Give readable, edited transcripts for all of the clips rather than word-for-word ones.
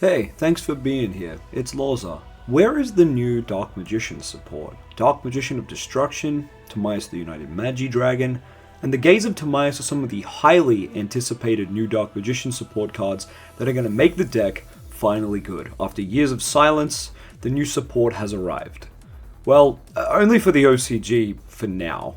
Hey, thanks for being here. It's LOZA. Where is the new Dark Magician support? Dark Magician of Destruction, Timaeus the United Magi Dragon, and the Gaze of Timaeus are some of the highly anticipated new Dark Magician support cards that are going to make the deck finally good. After years of silence, the new support has arrived. Well, only for the OCG for now.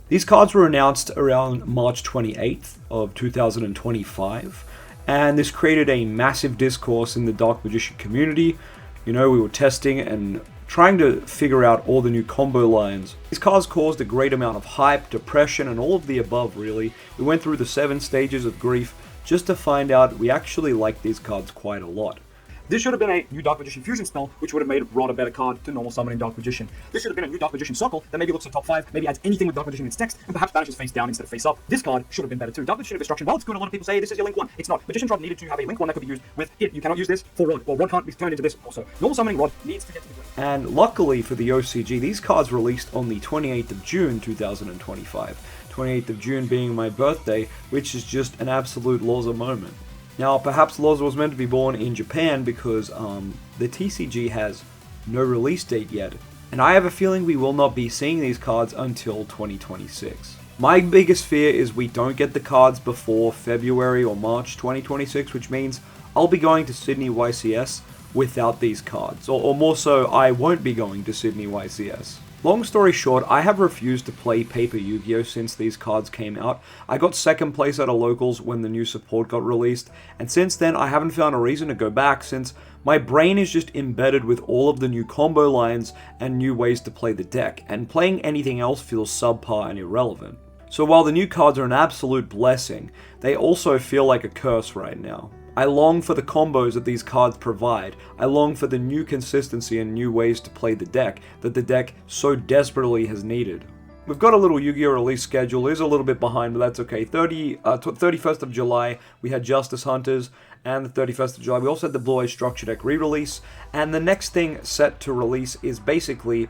These cards were announced around March 28th of 2025, and this created a massive discourse in the Dark Magician community. You know, we were testing and trying to figure out all the new combo lines. These cards caused a great amount of hype, depression, and all of the above, really. We went through the 7 stages of grief just to find out we actually like these cards quite a lot. This should have been a new Dark Magician fusion spell, which would have made Rod a better card to normal summoning Dark Magician. This should have been a new Dark Magician circle that maybe looks at top 5, maybe adds anything with Dark Magician in its text, and perhaps banishes face down instead of face up. This card should have been better too. Dark Magician of Destruction, while it's good, a lot of people say this is your link 1. It's not. Magician's Rod needed to have a link 1 that could be used with it. You cannot use this for Rod, or Rod can't be turned into this also. Normal summoning Rod needs to get to the grave. And luckily for the OCG, these cards released on the 28th of June 2025. 28th of June being my birthday, which is just an absolute LOZA moment. Now, perhaps LOZA was meant to be born in Japan because the TCG has no release date yet, and I have a feeling we will not be seeing these cards until 2026. My biggest fear is we don't get the cards before February or March 2026, which means I'll be going to Sydney YCS without these cards, or more so, I won't be going to Sydney YCS. Long story short, I have refused to play paper Yu-Gi-Oh since these cards came out. I got second place at a locals when the new support got released, and since then I haven't found a reason to go back since my brain is just embedded with all of the new combo lines and new ways to play the deck, and playing anything else feels subpar and irrelevant. So while the new cards are an absolute blessing, they also feel like a curse right now. I long for the combos that these cards provide. I long for the new consistency and new ways to play the deck that the deck so desperately has needed. We've got a little Yu-Gi-Oh release schedule. It is a little bit behind, but that's okay. 31st of July, we had Justice Hunters, and the 31st of July, we also had the Blue Eye Structure Deck re-release, and the next thing set to release is basically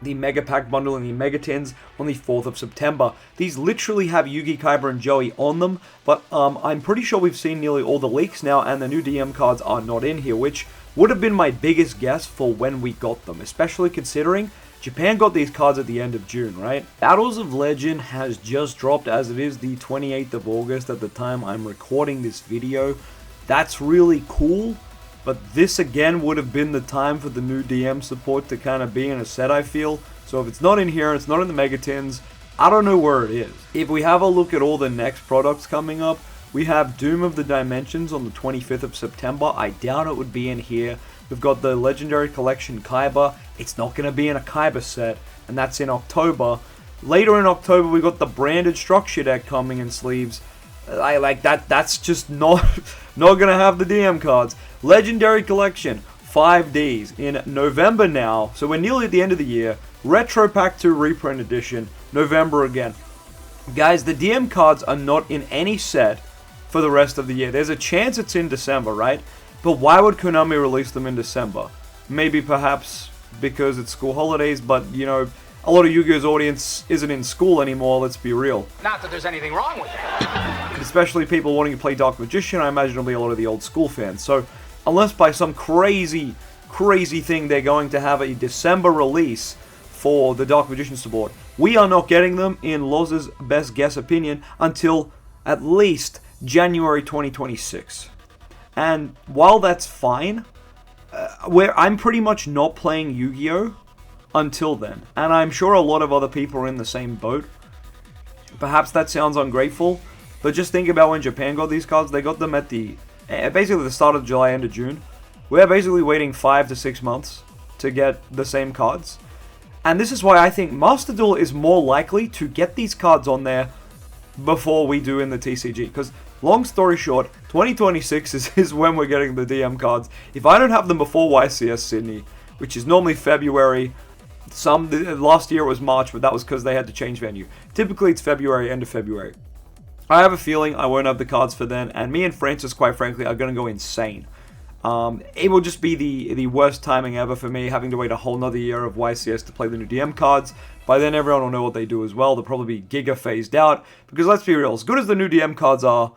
the Mega Pack Bundle and the Mega Tins on the 4th of September. These literally have Yugi, Kaiba, and Joey on them, but I'm pretty sure we've seen nearly all the leaks now, and the new DM cards are not in here, which would have been my biggest guess for when we got them, especially considering Japan got these cards at the end of June, right? Battles of Legend has just dropped, as it is the 28th of August at the time I'm recording this video. That's really cool. But this again would have been the time for the new DM support to kind of be in a set, I feel. So if it's not in here, it's not in the Megatins, I don't know where it is. If we have a look at all the next products coming up, we have Doom of the Dimensions on the 25th of September. I doubt it would be in here. We've got the Legendary Collection Kaiba. It's not going to be in a Kaiba set, and that's in October. Later in October, we got the Branded Structure Deck coming in sleeves. I like that. That's just not gonna have the DM cards. Legendary Collection 5Ds in November now, so we're nearly at the end of the year. Retro Pack 2 Reprint Edition, November again. Guys, the DM cards are not in any set for the rest of the year. There's a chance it's in December, right? But why would Konami release them in December? Maybe perhaps because it's school holidays, but you know, a lot of Yu-Gi-Oh's audience isn't in school anymore, let's be real. Not that there's anything wrong with it. Especially people wanting to play Dark Magician, I imagine it'll be a lot of the old school fans. So, unless by some crazy thing they're going to have a December release for the Dark Magician support, we are not getting them, in LOZA's best guess opinion, until at least January 2026. And while that's fine, I'm pretty much not playing Yu-Gi-Oh! Until then. And I'm sure a lot of other people are in the same boat. Perhaps that sounds ungrateful, but just think about when Japan got these cards. They got them at basically the start of July, end of June. We're basically waiting 5 to 6 months to get the same cards. And this is why I think Master Duel is more likely to get these cards on there before we do in the TCG. Because, long story short, 2026 is when we're getting the DM cards. If I don't have them before YCS Sydney, which is normally February, last year it was March, but that was because they had to change venue. Typically it's February, end of February. I have a feeling I won't have the cards for then, and me and Francis, quite frankly, are going to go insane. It will just be the worst timing ever for me, having to wait a whole nother year of YCS to play the new DM cards. By then everyone will know what they do as well. They'll probably be Giga phased out, because let's be real, as good as the new DM cards are,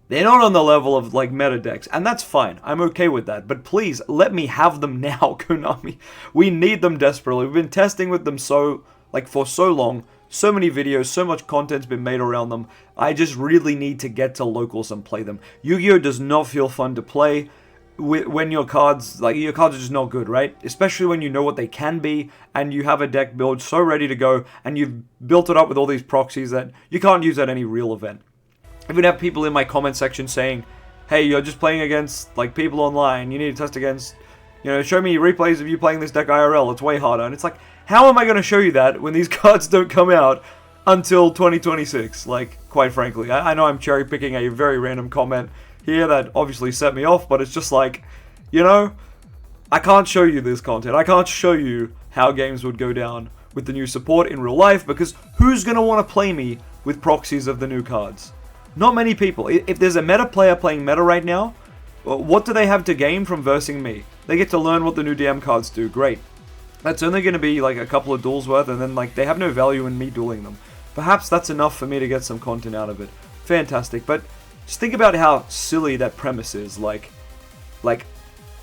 They're not on the level of like meta decks, and that's fine. I'm okay with that. But please let me have them now, Konami. We need them desperately. We've been testing with them for so long. So many videos, so much content's been made around them. I just really need to get to locals and play them. Yu-Gi-Oh does not feel fun to play when your cards are just not good, right? Especially when you know what they can be and you have a deck build so ready to go and you've built it up with all these proxies that you can't use at any real event. I even have people in my comment section saying, hey, you're just playing against like people online, you need to test against, show me replays of you playing this deck IRL, it's way harder. And it's like, how am I going to show you that when these cards don't come out until 2026? Like, quite frankly, I know I'm cherry picking a very random comment here that obviously set me off, but it's just like, I can't show you this content. I can't show you how games would go down with the new support in real life, because who's going to want to play me with proxies of the new cards? Not many people. If there's a meta player playing meta right now, what do they have to gain from versing me? They get to learn what the new DM cards do. Great. That's only going to be like a couple of duels worth, and then like they have no value in me dueling them. Perhaps that's enough for me to get some content out of it. Fantastic. But just think about how silly that premise is. Like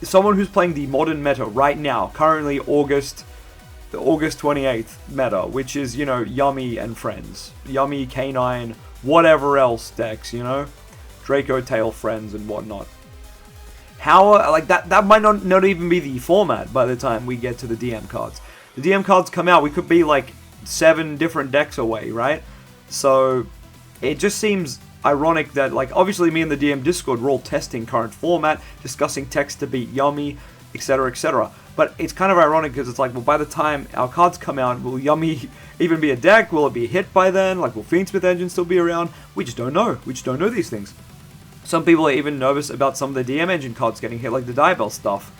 someone who's playing the modern meta right now, currently the August 28th meta, which is, Yummy and friends. Yummy, K9, whatever else decks, Draco Tail friends and whatnot. How, that might not even be the format by the time we get to the DM cards. The DM cards come out, we could be like 7 different decks away, right? So, it just seems ironic that, obviously me and the DM Discord, we're all testing current format, discussing text to beat Yummy, etc, etc. But it's kind of ironic because it's like, well, by the time our cards come out, will Yummy even be a deck? Will it be a hit by then? Will Fiendsmith Engine still be around? We just don't know. We just don't know these things. Some people are even nervous about some of the DM Engine cards getting hit, like the Diabell stuff.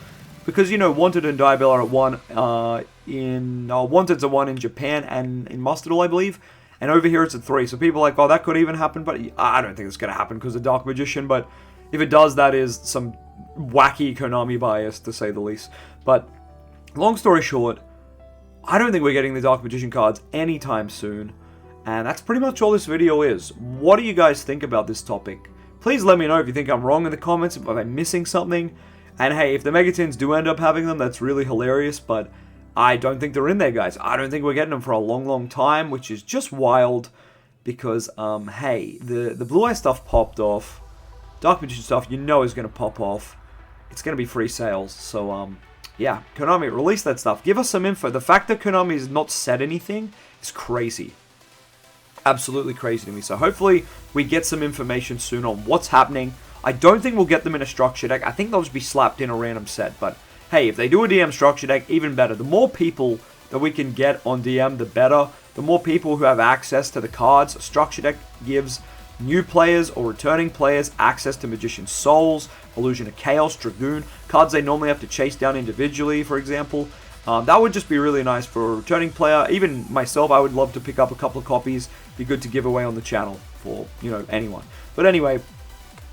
Because, Wanted and Diabell are at 1 Wanted's at 1 in Japan and in Mustardall, I believe. And over here it's at 3. So people are like, oh, that could even happen. But I don't think it's going to happen because of Dark Magician. But if it does, that is some wacky Konami bias, to say the least. But long story short, I don't think we're getting the Dark Magician cards anytime soon. And that's pretty much all this video is. What do you guys think about this topic? Please let me know if you think I'm wrong in the comments, if I'm missing something. And hey, if the Megatins do end up having them, that's really hilarious, but I don't think they're in there, guys. I don't think we're getting them for a long, long time, which is just wild. Because, hey, the Blue Eye stuff popped off. Dark Magician stuff, is going to pop off. It's going to be free sales, so, yeah. Konami, release that stuff. Give us some info. The fact that Konami has not said anything is crazy. Absolutely crazy to me. So hopefully we get some information soon on what's happening. I don't think we'll get them in a structure deck. I think they'll just be slapped in a random set. But hey, if they do a DM structure deck, even better. The more people that we can get on DM, the better. The more people who have access to the cards. A structure deck gives new players or returning players access to Magician's Souls, Illusion of Chaos, Dragoon, cards they normally have to chase down individually, for example. That would just be really nice for a returning player. Even myself, I would love to pick up a couple of copies. Be good to give away on the channel for, anyone. But anyway,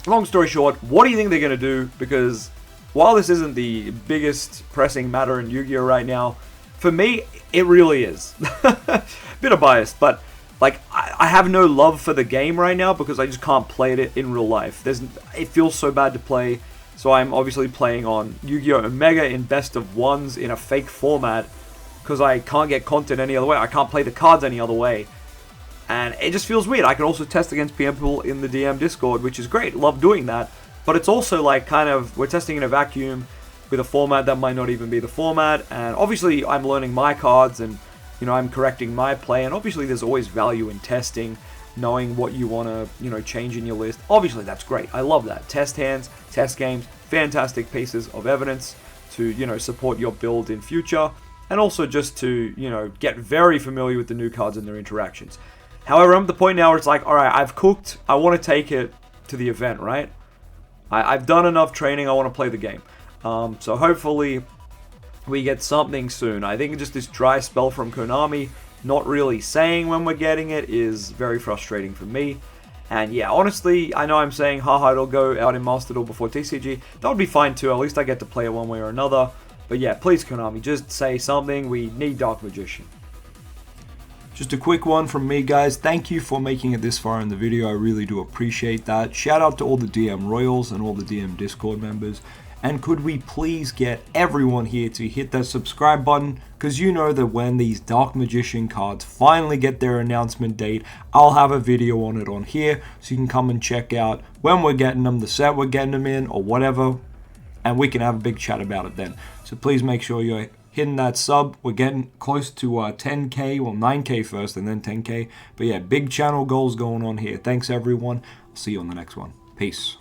long story short, what do you think they're going to do? Because while this isn't the biggest pressing matter in Yu-Gi-Oh right now, for me, it really is. Bit of bias, but I have no love for the game right now because I just can't play it in real life. It feels so bad to play. So I'm obviously playing on Yu-Gi-Oh! Omega in best of ones in a fake format because I can't get content any other way. I can't play the cards any other way. And it just feels weird. I can also test against people in the DM Discord, which is great. Love doing that. But it's also we're testing in a vacuum with a format that might not even be the format. And obviously I'm learning my cards and, I'm correcting my play. And obviously there's always value in testing, knowing what you want to, change in your list. Obviously, that's great. I love that. Test hands, test games, fantastic pieces of evidence to, support your build in future. And also just to, get very familiar with the new cards and their interactions. However, I'm at the point now where it's like, alright, I've cooked. I want to take it to the event, right? I've done enough training. I want to play the game. So hopefully, we get something soon. I think just this dry spell from Konami, not really saying when we're getting it, is very frustrating for me. And yeah, honestly, I know I'm saying, haha, it'll go out in Master Duel before TCG. That would be fine too, at least I get to play it one way or another. But yeah, please Konami, just say something, we need Dark Magician. Just a quick one from me, guys. Thank you for making it this far in the video. I really do appreciate that. Shout out to all the DM Royals and all the DM Discord members. And could we please get everyone here to hit that subscribe button, because you know that when these Dark Magician cards finally get their announcement date, I'll have a video on it on here, so you can come and check out when we're getting them, the set we're getting them in, or whatever, and we can have a big chat about it then. So please make sure you're hitting that sub. We're getting close to 10k, well 9k first and then 10k, but yeah, big channel goals going on here. Thanks everyone, I'll see you on the next one. Peace.